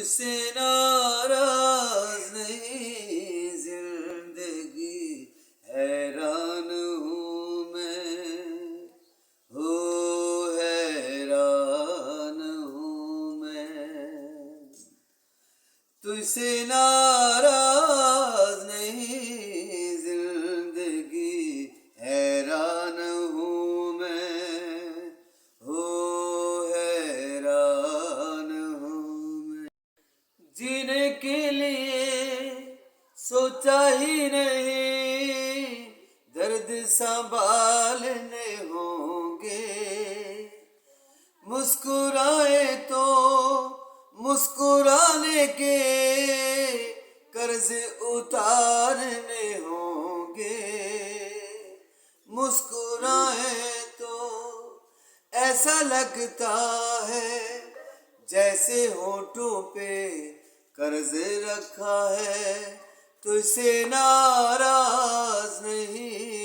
तुझसे नाराज नहीं जिंदगी, हैरान हूँ मैं, हो हैरान हूँ मैं। तुझसे नाराज नहीं जिंदगी, हैरान हूँ मैं, हो हैरान हूँ मैं। जीने के लिए सोचा ही नहीं, दर्द संभालने होंगे। मुस्कुराए तो मुस्कुराने के कर्ज उतारने होंगे। मुस्कुराए तो ऐसा लगता है जैसे होठों पे कर्ज रखा है। तुझसे नाराज नहीं